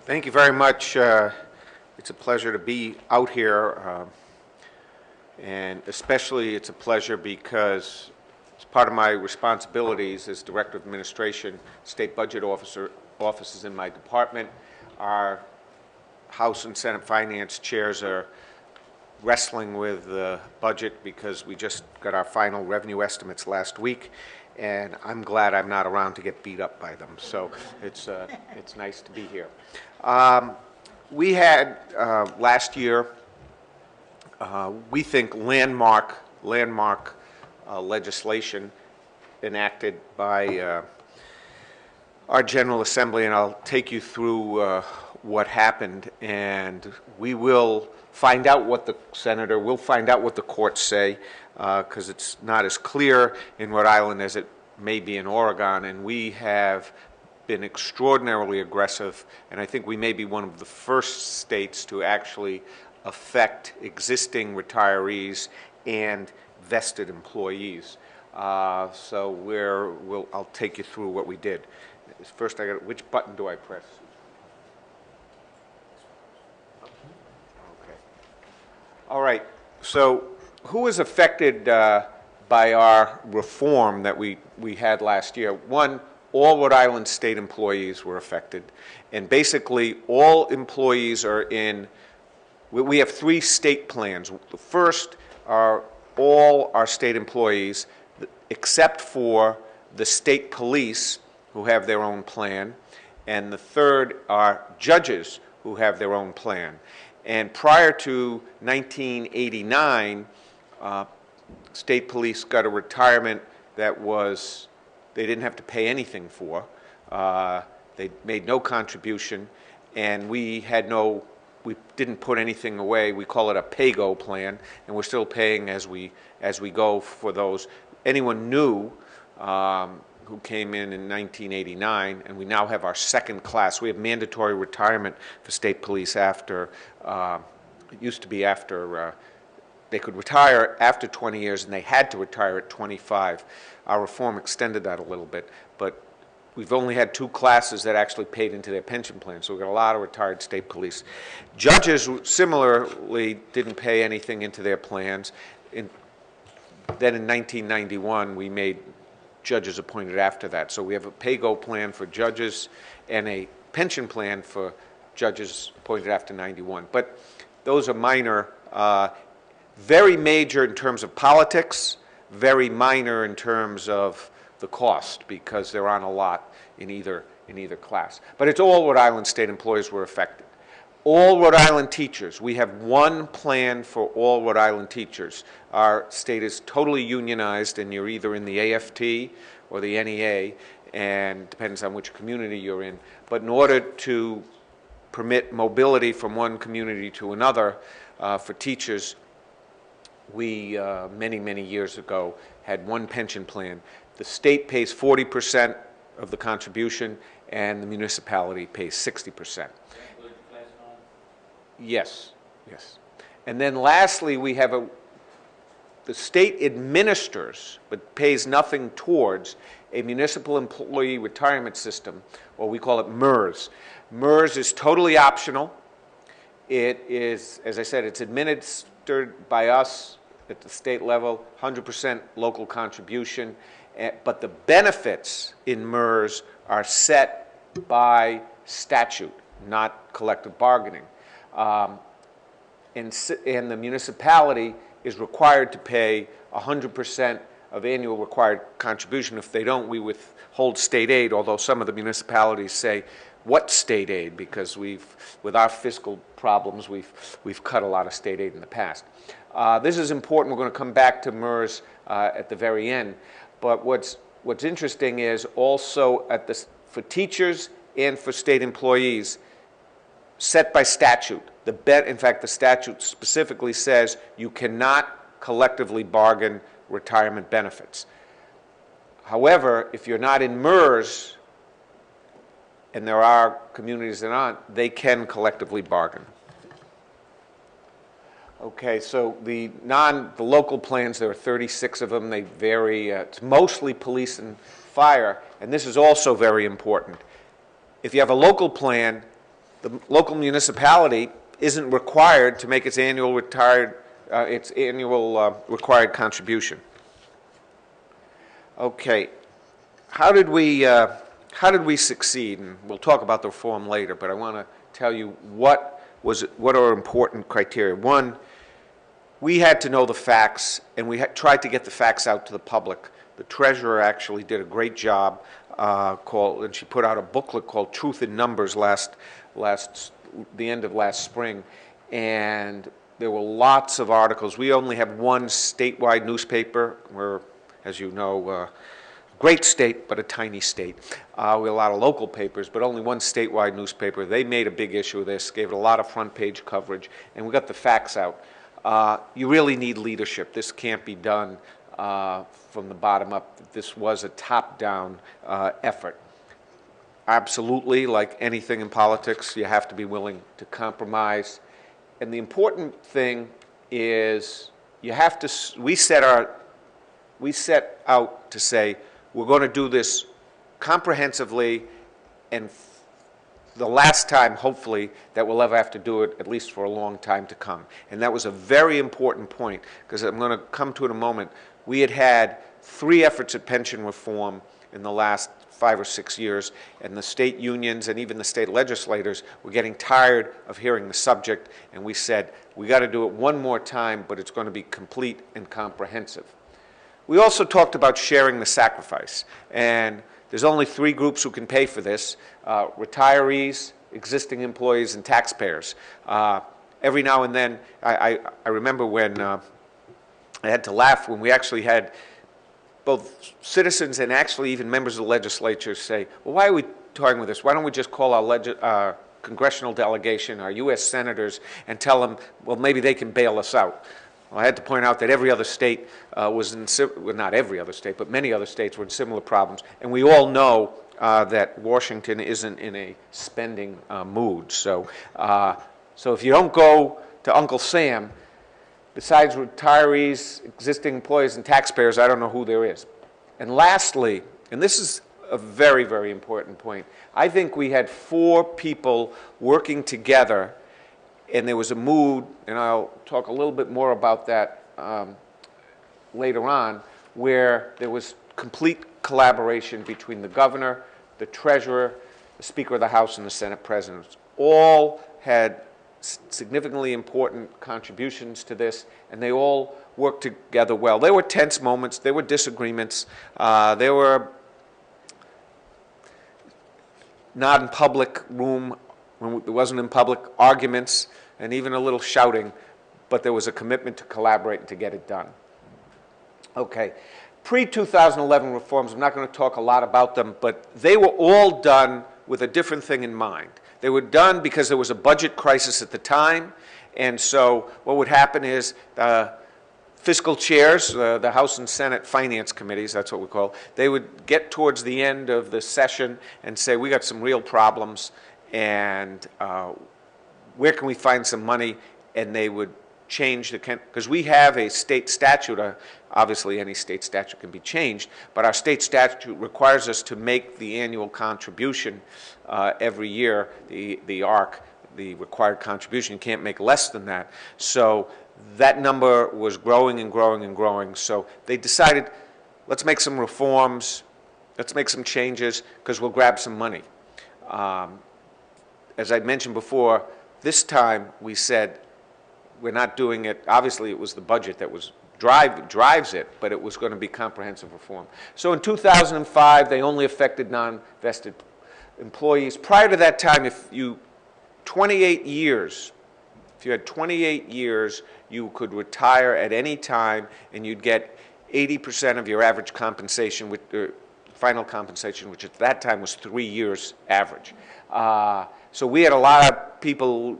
Thank you very much. It's a pleasure to be out here, and especially it's a pleasure because it's part of my responsibilities as Director of Administration, State Budget Offices in my department. Our House and Senate Finance chairs are wrestling with the budget because we just got our final revenue estimates last week, and I'm glad I'm not around to get beat up by them. So it's nice to be here. We had last year, we think, landmark legislation enacted by our General Assembly, and I'll take you through what happened, and we will find out what the Senator, we'll find out what the courts say, because it's not as clear in Rhode Island as it may be in Oregon, and we have been extraordinarily aggressive, and I think we may be one of the first states to actually affect existing retirees and vested employees. So I'll take you through what we did. First, which button do I press? Okay. All right. So, who was affected by our reform that we had last year? One, all Rhode Island state employees were affected, and basically all employees are in. We have three state plans. The first are all our state employees, except for the state police, who have their own plan, and the third are judges who have their own plan. And prior to 1989, state police got a retirement that was, they didn't have to pay anything for. They made no contribution, and we didn't put anything away. We call it a pay-go plan, and we're still paying as we go for those. Anyone new who came in 1989, and we now have our second class. We have mandatory retirement for state police after, it used to be after, they could retire after 20 years, and they had to retire at 25. Our reform extended that a little bit, but we've only had two classes that actually paid into their pension plan, so we've got a lot of retired state police. Judges similarly didn't pay anything into their plans. Then in 1991, we made judges appointed after that. So we have a pay-go plan for judges and a pension plan for judges appointed after 91. But those are minor, very major in terms of politics, very minor in terms of the cost, because there aren't a lot in either class. But it's all Rhode Island state employees were affected. All Rhode Island teachers, we have one plan for all Rhode Island teachers. Our state is totally unionized, and you're either in the AFT or the NEA, and depends on which community you're in. But in order to permit mobility from one community to another for teachers, we, many years ago, had one pension plan. The state pays 40% of the contribution, and the municipality pays 60%. Yes. And then lastly, we have the state administers, but pays nothing towards, a municipal employee retirement system, or we call it MERS. MERS is totally optional. It is, as I said, it's administered by us at the state level, 100% local contribution, but the benefits in MERS are set by statute, not collective bargaining. And the municipality is required to pay 100% of annual required contribution. If they don't, we withhold state aid, although some of the municipalities say, what state aid? Because with our fiscal problems, we've cut a lot of state aid in the past. This is important. We're going to come back to MERS at the very end. But what's interesting is also for teachers and for state employees, set by statute. In fact, the statute specifically says you cannot collectively bargain retirement benefits. However, if you're not in MERS, and there are communities that aren't, they can collectively bargain. Okay, so the local plans, there are 36 of them. They vary. It's mostly police and fire, and this is also very important. If you have a local plan, the local municipality isn't required to make its annual required contribution. Okay, how did we succeed? And we'll talk about the reform later, but I want to tell you what are important criteria. One, we had to know the facts, and we tried to get the facts out to the public. The treasurer actually did a great job, and she put out a booklet called Truth in Numbers the end of last spring, and there were lots of articles. We only have one statewide newspaper. We're, as you know, great state, but a tiny state. We have a lot of local papers, but only one statewide newspaper. They made a big issue of this, gave it a lot of front page coverage, and we got the facts out. You really need leadership. This can't be done from the bottom up. This was a top-down effort. Absolutely, like anything in politics, you have to be willing to compromise. And the important thing is you have to, we set out to say, we're going to do this comprehensively, and the last time, hopefully, that we'll ever have to do it, at least for a long time to come. And that was a very important point, because I'm going to come to it in a moment. We had 3 efforts at pension reform in the last 5 or 6 years, and the state unions and even the state legislators were getting tired of hearing the subject, and we said, we got to do it one more time, but it's going to be complete and comprehensive. We also talked about sharing the sacrifice, and there's only 3 groups who can pay for this: retirees, existing employees, and taxpayers. Every now and then, I remember when I had to laugh when we actually had both citizens and actually even members of the legislature say, well, why are we toying with this? Why don't we just call our congressional delegation, our U.S. senators, and tell them, well, maybe they can bail us out? Well, I had to point out that every other state was in, well, not every other state, but many other states were in similar problems. And we all know that Washington isn't in a spending mood. So if you don't go to Uncle Sam, besides retirees, existing employees, and taxpayers, I don't know who there is. And lastly, and this is a very, very important point, I think we had 4 people working together, and there was a mood, and I'll talk a little bit more about that later on, where there was complete collaboration between the governor, the treasurer, the Speaker of the House, and the Senate presidents. All had significantly important contributions to this, and they all worked together well. There were tense moments, there were disagreements, there were not in public room, when it wasn't in public, arguments, and even a little shouting, but there was a commitment to collaborate and to get it done. Okay, pre-2011 reforms, I'm not going to talk a lot about them, but they were all done with a different thing in mind. They were done because there was a budget crisis at the time, and so what would happen is Fiscal Chairs, the House and Senate Finance Committees, that's what we call, they would get towards the end of the session and say, we got some real problems, and where can we find some money? And they would change the, because we have a state statute, obviously any state statute can be changed, but our state statute requires us to make the annual contribution every year, the ARC, the required contribution. You can't make less than that. So that number was growing and growing and growing. So they decided, let's make some reforms, let's make some changes, because we'll grab some money. As I mentioned before, this time we said, we're not doing it, obviously it was the budget that was drives it, but it was going to be comprehensive reform. So in 2005, they only affected non-vested employees. Prior to that time, if you had 28 years, you could retire at any time, and you'd get 80% of your average compensation, with final compensation, which at that time was 3 years average. So we had a lot of people,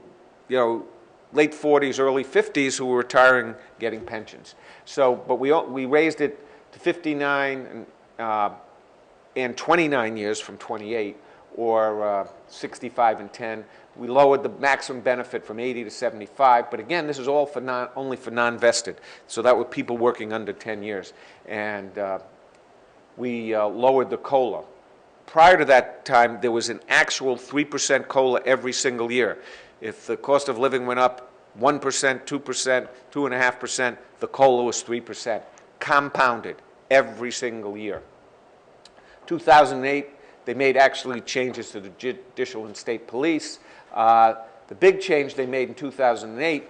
late 40s, early 50s, who were retiring, getting pensions. So, but we raised it to 59 and 29 years from 28, or 65 and 10. We lowered the maximum benefit from 80 to 75, but again, this is all for only for non-vested. So that were people working under 10 years. And we lowered the COLA prior to that time, there was an actual 3% COLA every single year. If the cost of living went up 1%, 2%, 2.5%, the COLA was 3%, compounded every single year. 2008, they made actually changes to the judicial and state police. The big change they made in 2008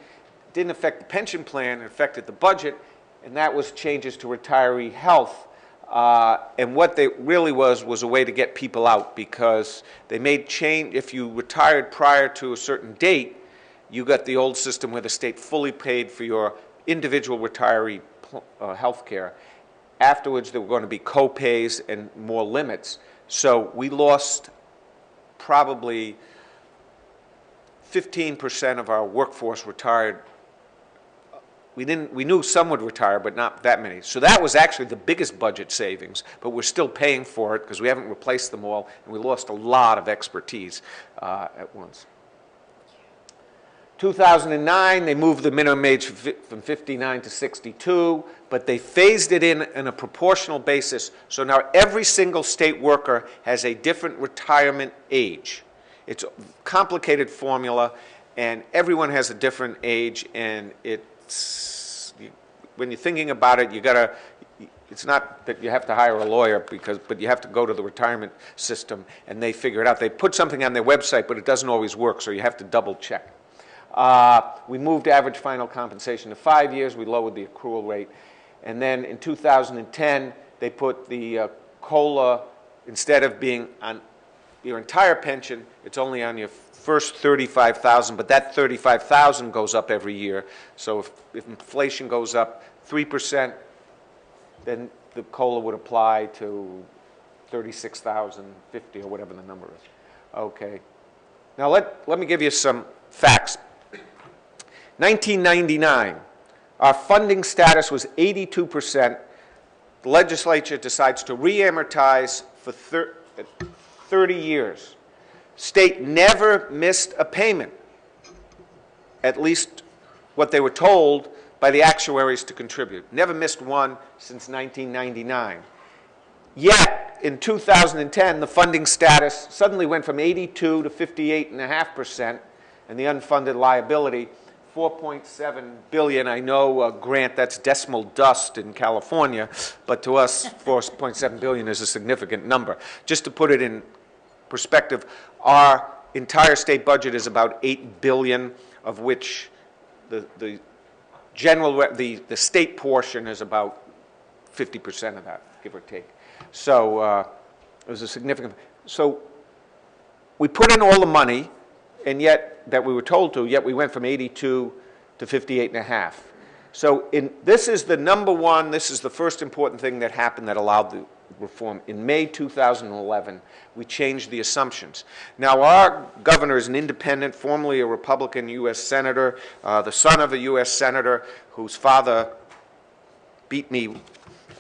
didn't affect the pension plan, it affected the budget, and that was changes to retiree health. And what they really was a way to get people out, because they made change. If you retired prior to a certain date, you got the old system where the state fully paid for your individual retiree health care. Afterwards, there were going to be co-pays and more limits. So we lost probably 15% of our workforce retired. We knew some would retire, but not that many. So that was actually the biggest budget savings, but we're still paying for it because we haven't replaced them all, and we lost a lot of expertise at once. 2009, they moved the minimum age from 59 to 62, but they phased it in a proportional basis. So now every single state worker has a different retirement age. It's a complicated formula, and everyone has a different age, and when you're thinking about it, it's not that you have to hire a lawyer, but you have to go to the retirement system, and they figure it out. They put something on their website, but it doesn't always work, so you have to double check. We moved average final compensation to 5 years. We lowered the accrual rate. And then in 2010, they put the COLA, instead of being on your entire pension, it's only on your first $35,000, but that $35,000 goes up every year. So if inflation goes up 3%, then the COLA would apply to $36,050 or whatever the number is. Okay. Now let me give you some facts. 1999, our funding status was 82%. The legislature decides to re-amortize for 30 years. State never missed a payment, at least what they were told by the actuaries to contribute. Never missed one since 1999. Yet, in 2010, the funding status suddenly went from 82 to 58.5%, and the unfunded liability, $4.7 billion. I know, Grant, that's decimal dust in California, but to us, $4.7 billion is a significant number. Just to put it in perspective, our entire state budget is about $8 billion, of which the state portion is about 50% of that, give or take. So it was a significant. So we put in all the money, and yet that we were told to, yet we went from 82 to 58.5. So this is the number one, this is the first important thing that happened that allowed the reform. In May 2011, we changed the assumptions. Now, our governor is an independent, formerly a Republican U.S. Senator, the son of a U.S. Senator whose father beat me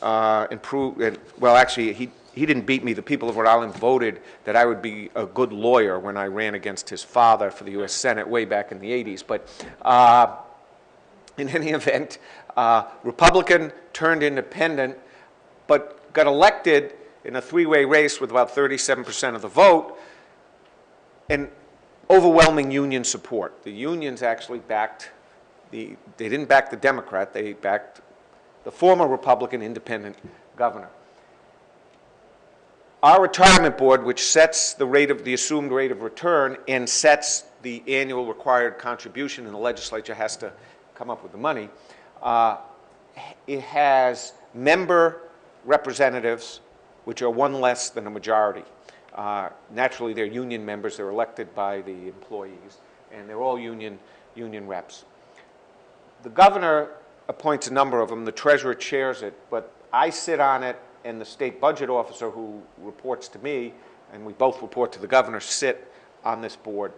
well, actually, he didn't beat me. The people of Rhode Island voted that I would be a good lawyer when I ran against his father for the U.S. Senate way back in the 80s. But in any event, Republican turned independent, but got elected in a three-way race with about 37% of the vote and overwhelming union support. The unions actually backed they didn't back the Democrat, they backed the former Republican independent governor. Our retirement board, which sets the assumed rate of return and sets the annual required contribution, and the legislature has to come up with the money, it has member representatives, which are one less than a majority. Naturally, they're union members. They're elected by the employees, and they're all union reps. The governor appoints a number of them. The treasurer chairs it, but I sit on it, and the state budget officer who reports to me, and we both report to the governor, sit on this board.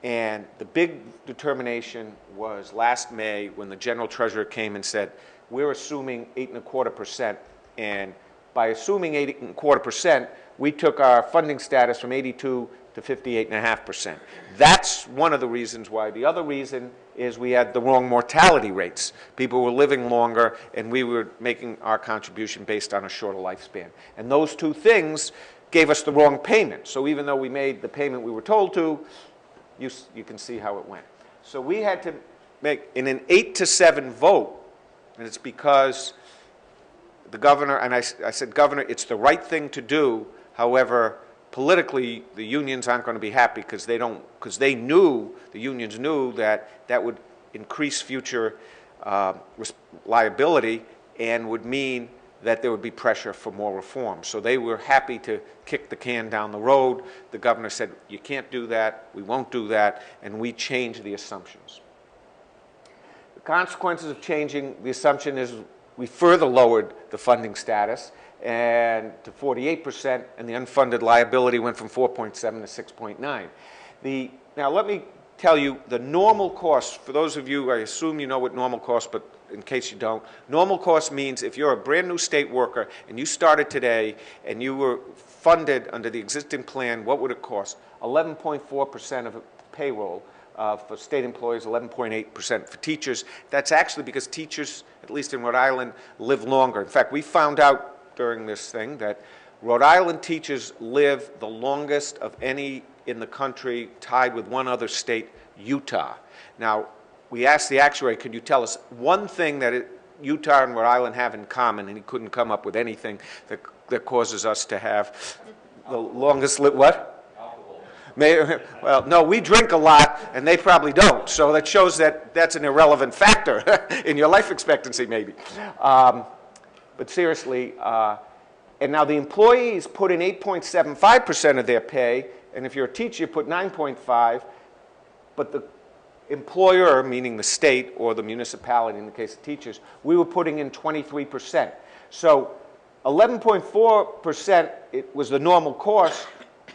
And the big determination was last May when the general treasurer came and said, we're assuming 8.25%, and by assuming 8.25%, we took our funding status from 82 to 58.5%. That's one of the reasons why. The other reason is we had the wrong mortality rates. People were living longer, and we were making our contribution based on a shorter lifespan. And those two things gave us the wrong payment. So even though we made the payment we were told to, you can see how it went. So we had to make, in an 8-7 vote, and it's because the governor, and I said, Governor, it's the right thing to do. However, politically, the unions aren't going to be happy because they knew, the unions knew that that would increase future liability and would mean that there would be pressure for more reform. So they were happy to kick the can down the road. The governor said, you can't do that, we won't do that, and we changed the assumptions. The consequences of changing the assumption is we further lowered the funding status and to 48%, and the unfunded liability went from 4.7 to 6.9. Now let me tell you the normal cost. For those of you, I assume you know what normal cost, but in case you don't, normal cost means if you're a brand new state worker and you started today and you were funded under the existing plan, what would it cost? 11.4% of payroll for state employees, 11.8% for teachers. That's actually because teachers, at least in Rhode Island, live longer. In fact, we found out during this thing that Rhode Island teachers live the longest of any in the country, tied with one other state, Utah. Now, we asked the actuary, could you tell us one thing that Utah and Rhode Island have in common, and he couldn't come up with anything that causes us to have the longest what? Alcohol. Well, no, we drink a lot, and they probably don't, so that shows that that's an irrelevant factor in your life expectancy, maybe. But seriously, and now the employees put in 8.75% of their pay, and if you're a teacher, you put 9.5%, but the employer, meaning the state or the municipality in the case of teachers, we were putting in 23%. So 11.4% it was the normal cost,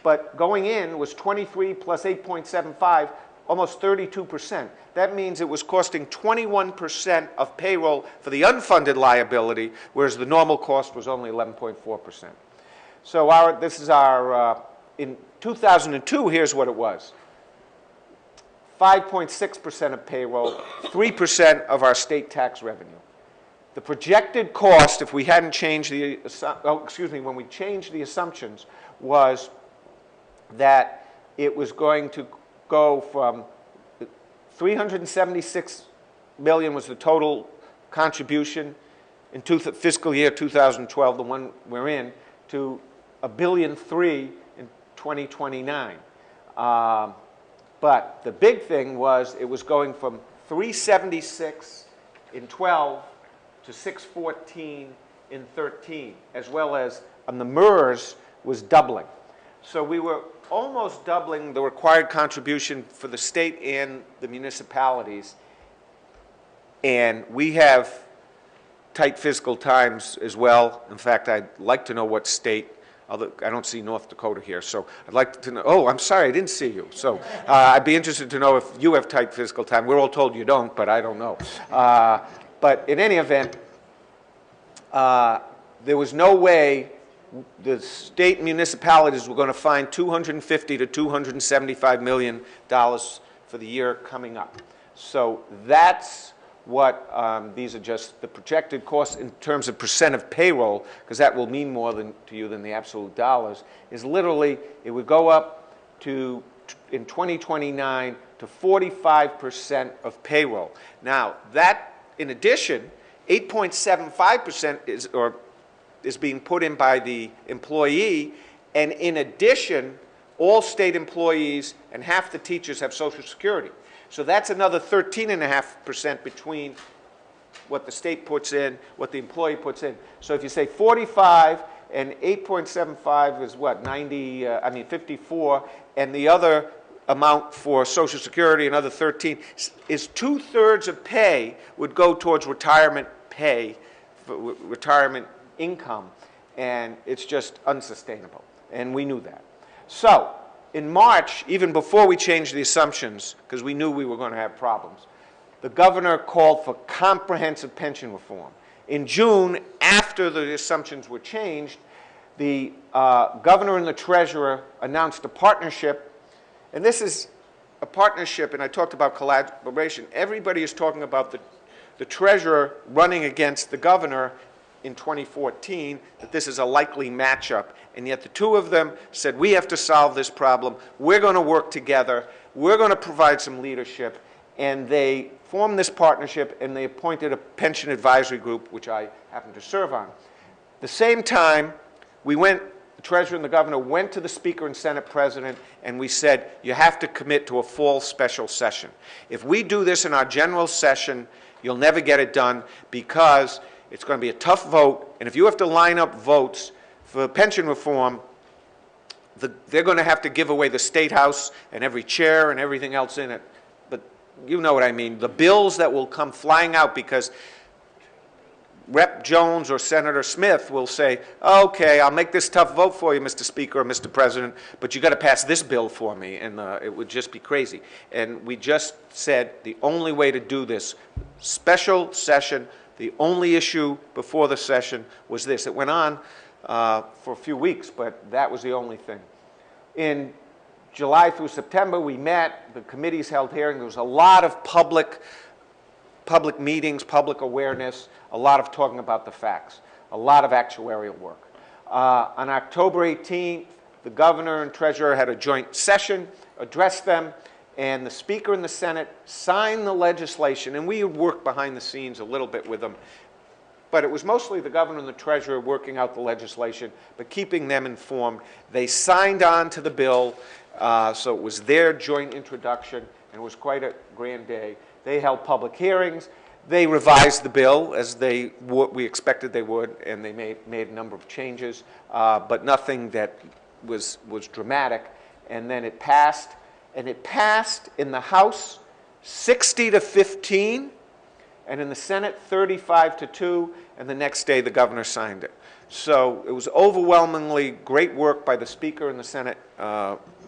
but going in was 23 plus 8.75, almost 32%. That means it was costing 21% of payroll for the unfunded liability, whereas the normal cost was only 11.4%. So this is our, in 2002, here's what it was. 5.6% of payroll, 3% of our state tax revenue. The projected cost, if we hadn't changed when we changed the assumptions, was that it was going to go from 376 million was the total contribution in fiscal year 2012, the one we're in, to $1.3 billion in 2029. But the big thing was it was going from 376 in 12 to 614 in 13, as well as on the MERS was doubling. So we were almost doubling the required contribution for the state and the municipalities. And we have tight fiscal times as well. In fact, I'd like to know what state. I don't see North Dakota here, so I'd like to know. Oh, I'm sorry, I didn't see you. So I'd be interested to know if you have tight fiscal time. We're all told you don't, but I don't know. But in any event, there was no way the state municipalities were going to find $250 to $275 million for the year coming up. So that's what these are just the projected costs in terms of percent of payroll, because that will mean more to you than the absolute dollars, is literally it would go up to, in 2029, to 45% of payroll. Now, that, in addition, 8.75% is being put in by the employee, and in addition, all state employees and half the teachers have Social Security. So that's another 13.5% between what the state puts in, what the employee puts in. So if you say 45 and 8.75 is what, 54, and the other amount for Social Security, another 13, is 2/3 of pay would go towards retirement pay, retirement income, and it's just unsustainable, and we knew that. So in March, even before we changed the assumptions, because we knew we were going to have problems, the governor called for comprehensive pension reform. In June, after the assumptions were changed, the governor and the treasurer announced a partnership, and this is a partnership, and I talked about collaboration. Everybody is talking about the treasurer running against the governor in 2014 that this is a likely matchup, and yet the two of them said, we have to solve this problem, we're going to work together, we're going to provide some leadership, and they formed this partnership, and they appointed a pension advisory group, which I happen to serve on. At the same time, the Treasurer and the Governor went to the Speaker and Senate President, and we said, you have to commit to a fall special session. If we do this in our general session, you'll never get it done, because it's going to be a tough vote, and if you have to line up votes for pension reform, they're going to have to give away the State House and every chair and everything else in it. But you know what I mean. The bills that will come flying out because Rep. Jones or Senator Smith will say, okay, I'll make this tough vote for you, Mr. Speaker or Mr. President, but you got to pass this bill for me, and it would just be crazy. And we just said the only way to do this, special session, the only issue before the session was this. It went on for a few weeks, but that was the only thing. In July through September, we met, the committees held hearings, there was a lot of public meetings, public awareness, a lot of talking about the facts, a lot of actuarial work. On October 18th, the Governor and Treasurer had a joint session, addressed them, and the Speaker and the Senate signed the legislation, and we worked behind the scenes a little bit with them, but it was mostly the Governor and the Treasurer working out the legislation, but keeping them informed. They signed on to the bill, so it was their joint introduction, and it was quite a grand day. They held public hearings. They revised the bill as we expected they would, and they made a number of changes, but nothing that was dramatic. And then it passed, and it passed in the House 60-15, and in the Senate 35-2, and the next day the Governor signed it. So it was overwhelmingly great work by the Speaker and the Senate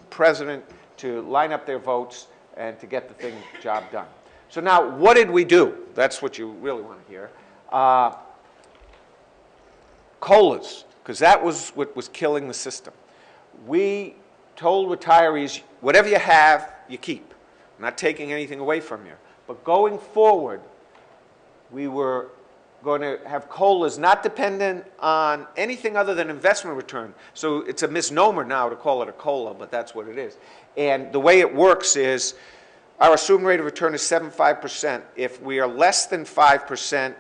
President to line up their votes and to get the job done. So now, what did we do? That's what you really want to hear. COLAs, because that was what was killing the system. We told retirees, whatever you have, you keep. I'm not taking anything away from you. But going forward, we were going to have COLAs not dependent on anything other than investment return. So it's a misnomer now to call it a COLA, but that's what it is. And the way it works is, our assumed rate of return is 7.5%. If we are less than 5%,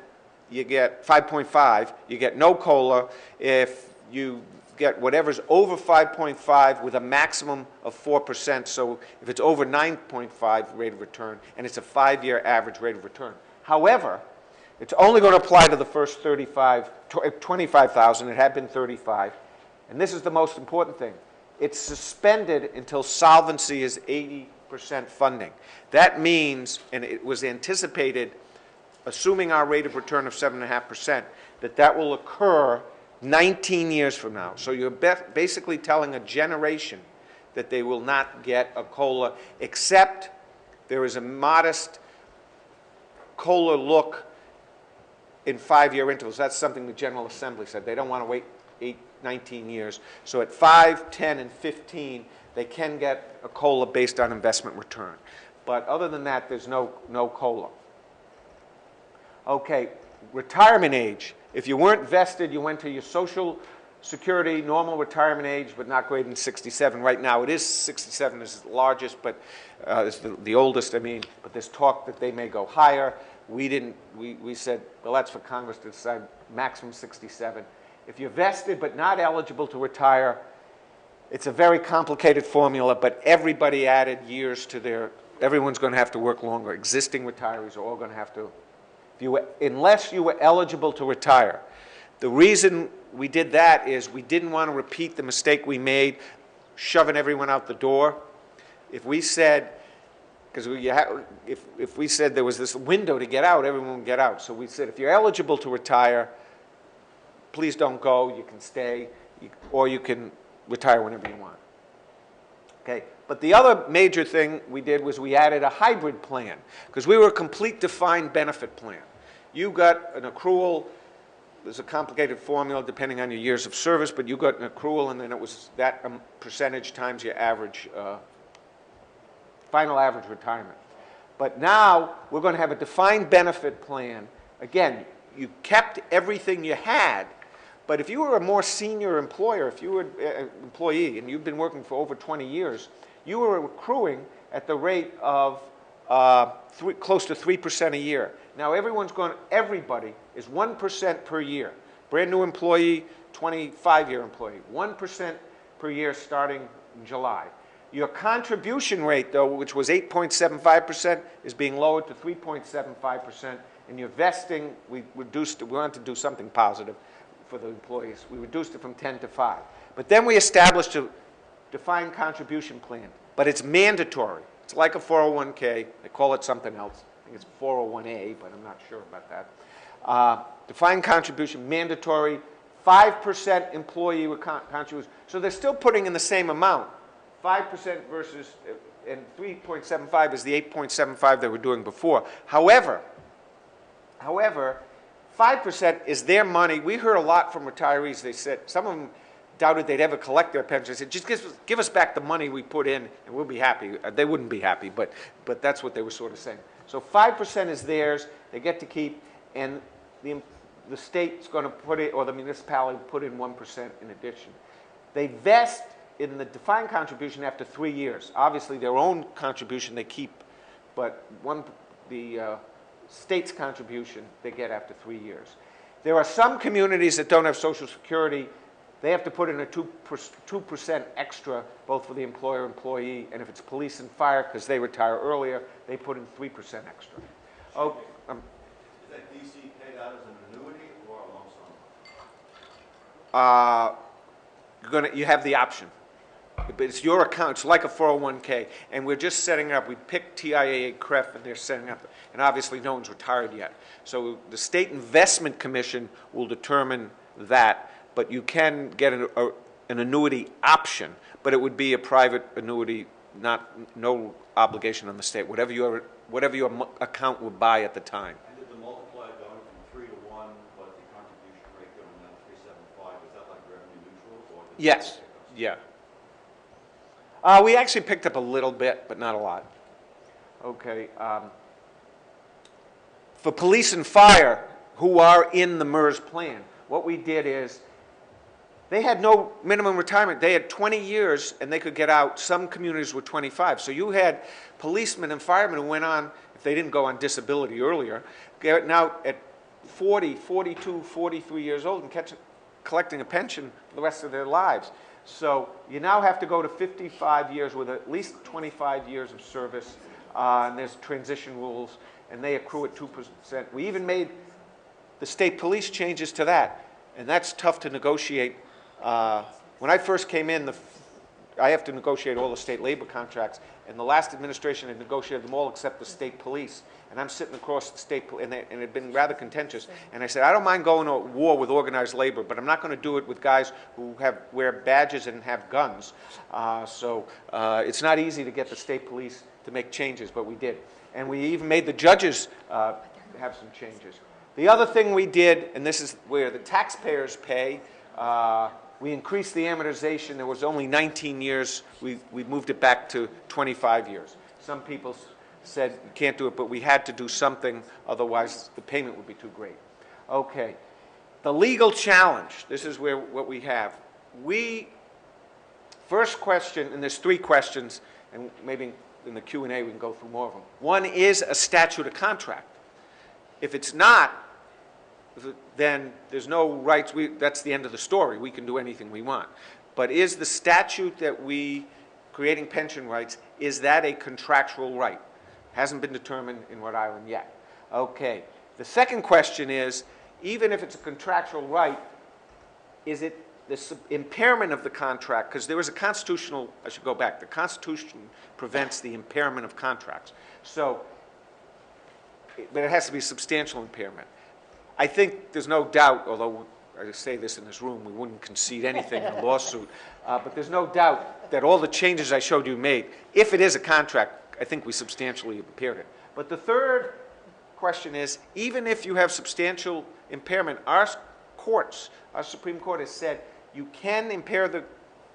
you get 5.5, you get no COLA. If you get whatever's over 5.5 with a maximum of 4%, so if it's over 9.5 rate of return, and it's a 5-year average rate of return. However, it's only going to apply to the first 25,000. It had been 35. And this is the most important thing. It's suspended until solvency is 80% funding. That means, and it was anticipated, assuming our rate of return of 7.5%, that will occur 19 years from now. So you're basically telling a generation that they will not get a COLA, except there is a modest COLA look in 5-year intervals. That's something the General Assembly said. They don't want to wait 19 years. So at 5, 10, and 15, they can get a COLA based on investment return. But other than that, there's no COLA. Okay, retirement age. If you weren't vested, you went to your Social Security normal retirement age, but not greater than 67. Right now, it is 67 is the largest, but it's the oldest, I mean. But there's talk that they may go higher. We said, well, that's for Congress to decide, maximum 67. If you're vested but not eligible to retire, it's a very complicated formula, but everybody added years to everyone's going to have to work longer. Existing retirees are all going to have to, unless you were eligible to retire. The reason we did that is we didn't want to repeat the mistake we made shoving everyone out the door. If we said, because if we said there was this window to get out, everyone would get out. So we said, if you're eligible to retire, please don't go. You can stay, or you can retire whenever you want. Okay. But the other major thing we did was we added a hybrid plan, because we were a complete defined benefit plan. You got an accrual. There's a complicated formula depending on your years of service, but you got an accrual, and then it was that percentage times your average, final average retirement. But now we're going to have a defined benefit plan. Again, you kept everything you had. But if you were a more senior employer, if you were an employee and you've been working for over 20 years, you were accruing at the rate of close to 3% a year. Now everybody is 1% per year. Brand new employee, 25-year employee, 1% per year starting in July. Your contribution rate, though, which was 8.75%, is being lowered to 3.75%. And your vesting, we wanted to do something positive for the employees. We reduced it from 10 to 5. But then we established a defined contribution plan. But it's mandatory. It's like a 401k. They call it something else. I think it's 401A, but I'm not sure about that. Defined contribution, mandatory, 5% employee contribution. So they're still putting in the same amount. 5% versus, and 3.75 is the 8.75 they were doing before. However, 5% is their money. We heard a lot from retirees. They said, some of them doubted they'd ever collect their pension. They said, just give us back the money we put in and we'll be happy. They wouldn't be happy, but that's what they were sort of saying. So 5% is theirs. They get to keep, and the state's going to put it, or the municipality put in 1% in addition. They vest in the defined contribution after 3 years. Obviously, their own contribution they keep, but the state's contribution they get after 3 years. There are some communities that don't have Social Security. They have to put in a 2% extra, both for the employer-employee, and if it's police and fire, because they retire earlier, they put in 3% extra. Oh, is that DC paid out as an annuity or a lump sum? You have the option. But it's your account. It's like a 401k. And we're just setting up. We picked TIAA CREF, and they're setting up. And obviously, no one's retired yet. So the State Investment Commission will determine that. But you can get an annuity option. But it would be a private annuity, no obligation on the state. Whatever your account would buy at the time. And did the multiplier going from 3 to 1, but the contribution rate going down to 3.75, is that like revenue neutral? Or Yes. Yeah. We actually picked up a little bit, but not a lot. Okay. For police and fire, who are in the MERS plan, what we did is they had no minimum retirement. They had 20 years, and they could get out. Some communities were 25. So you had policemen and firemen who went on, if they didn't go on disability earlier, getting out at 40, 42, 43 years old and collecting a pension for the rest of their lives. So you now have to go to 55 years with at least 25 years of service, and there's transition rules, and they accrue at 2%. We even made the state police changes to that, and that's tough to negotiate. When I first came in, I have to negotiate all the state labor contracts, and the last administration had negotiated them all except the state police. And I'm sitting across the state, and it had been rather contentious. And I said, I don't mind going to war with organized labor, but I'm not going to do it with guys who wear badges and have guns. It's not easy to get the state police to make changes, but we did. And we even made the judges have some changes. The other thing we did, and this is where the taxpayers pay, we increased the amortization. There was only 19 years. We moved it back to 25 years. Some people said you can't do it, but we had to do something, otherwise the payment would be too great. Okay. The legal challenge. This is what we have. First question, and there's 3 questions, and maybe in the Q&A we can go through more of them. One is a statute of contract. If it's not, then there's no rights. That's the end of the story. We can do anything we want. But is the statute that creating pension rights, is that a contractual right? Hasn't been determined in Rhode Island yet. Okay. The second question is, even if it's a contractual right, is it the impairment of the contract? Because there was a constitutional, I should go back, the Constitution prevents the impairment of contracts. So, but it has to be substantial impairment. I think there's no doubt, although I say this in this room, we wouldn't concede anything in a lawsuit, but there's no doubt that all the changes I showed you made, if it is a contract, I think we substantially impaired it. But the third question is, even if you have substantial impairment, our courts, our Supreme Court has said you can impair the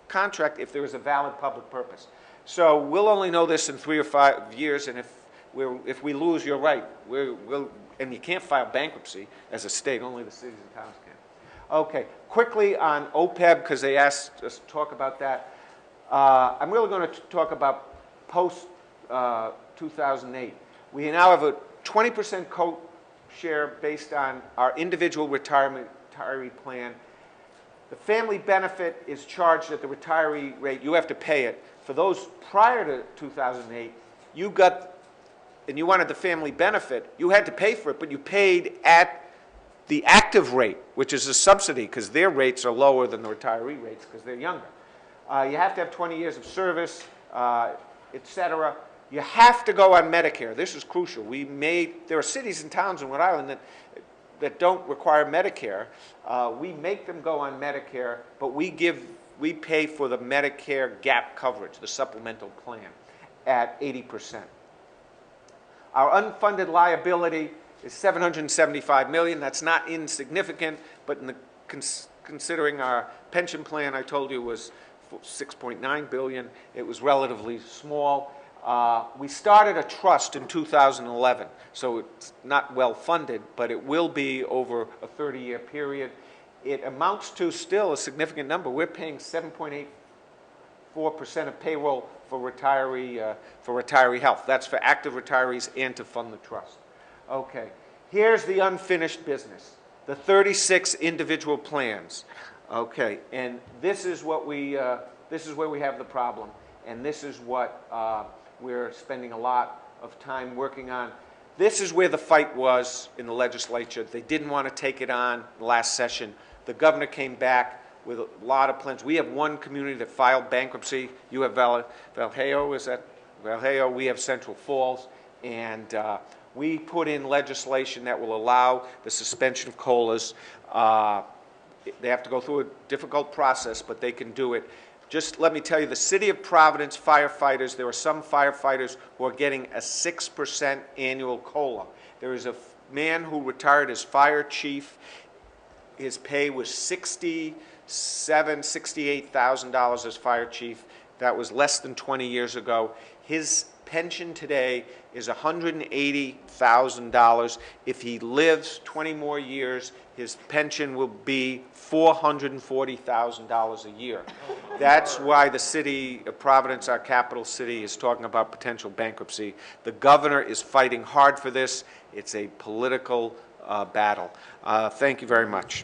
contract if there is a valid public purpose. So we'll only know this in 3 or 5 years, and if if we lose, you're right. And you can't file bankruptcy as a state, only the cities and towns can. Okay, quickly on OPEB, because they asked us to talk about that. I'm really going to talk about post-2008. We now have a 20% co-share based on our individual retiree plan. The family benefit is charged at the retiree rate. You have to pay it. For those prior to 2008, and you wanted the family benefit, you had to pay for it, but you paid at the active rate, which is a subsidy, because their rates are lower than the retiree rates because they're younger. You have to have 20 years of service, et cetera. You have to go on Medicare. This is crucial. There are cities and towns in Rhode Island that don't require Medicare. We make them go on Medicare, but we pay for the Medicare gap coverage, the supplemental plan, at 80%. Our unfunded liability is $775 million. That's not insignificant, but considering our pension plan, I told you, was $6.9 billion, it was relatively small. We started a trust in 2011, so it's not well funded, but it will be over a 30-year period. It amounts to still a significant number. We're paying 7.84% of payroll for retiree health. That's for active retirees and to fund the trust. Okay, here's the unfinished business, the 36 individual plans. Okay, and this is what this is where we have the problem, and this is what we're spending a lot of time working on. This is where the fight was in the legislature. They didn't want to take it on last session. The governor came back with a lot of plans. We have one community that filed bankruptcy. You have Vallejo, is that Vallejo? We have Central Falls, and we put in legislation that will allow the suspension of COLAs. They have to go through a difficult process, but they can do it. Just let me tell you, the City of Providence firefighters, there are some firefighters who are getting a 6% annual COLA. There is a man who retired as fire chief. His pay was $68,000 as fire chief. That was less than 20 years ago. His pension today is $180,000. If he lives 20 more years, his pension will be $440,000 a year. That's why the City of Providence, our capital city, is talking about potential bankruptcy. The governor is fighting hard for this. It's a political battle. Thank you very much.